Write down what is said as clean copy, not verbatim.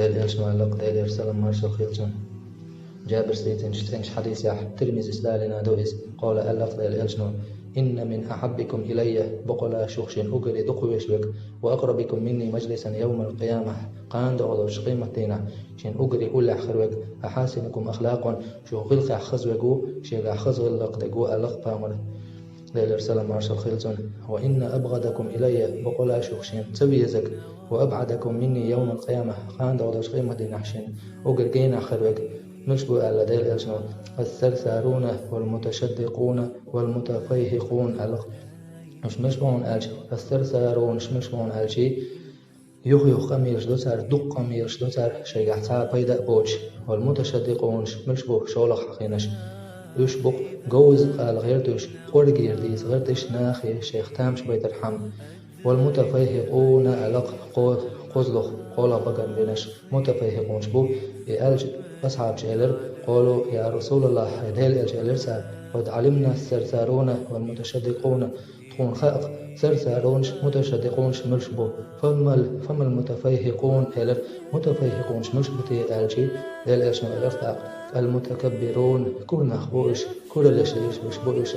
ديل إلشمالق ديل إرسلم مارشل خيلجون جابر ستيتنش حديث يح ترمز إسلالنا دوئس قال ألق ديل إلشنو إن من أحبكم إلي بقلا شوخشين أقري دقويشوك وأقربكم مني مجلسا يوم القيامة قاند أغلوش قيمتنا شين أقري أولع خروك أحاسنكم أخلاقا شو غلق أخزوكو شيغ أخزغلق دقو ألق بامر ديل إرسلم مارشل خيلجون وإن أبغضكم إلي بقلا شوخشين تبيزك وأبعدكم مني يوم القيامة قاند أغلوش قيمتنا شين أقري قينا خروك نشبه على ديل إلشنو الثرثارون والمتشدقون والمتفيهقون ألق مش بون ألش الثرثارون مش بون ألشي يخ أميرش دوتار دق أميرش دوتار شيء حساب بيدا بوش والمتشدقون مش بو شولخ حقينش يشبق جوز قال غيرتش قرقير ديس غيرتش ناخي شيخ تامش بيت الحم والمتفيهقون ألق قزلخ قولا بقن بينش متفيهقون شبو يألج أصحاب شيلر قالوا يا رسول الله ديل الجيلر سا قد علمنا الثرثارون والمتشدقون تكون خلق ثرثارون متشدقون ملشبو فما المتفيهقون هلر متفيهقون ملشبتي الجي ديل الجيلر المتكبرون كل نخبوش كل لشيش بشبوش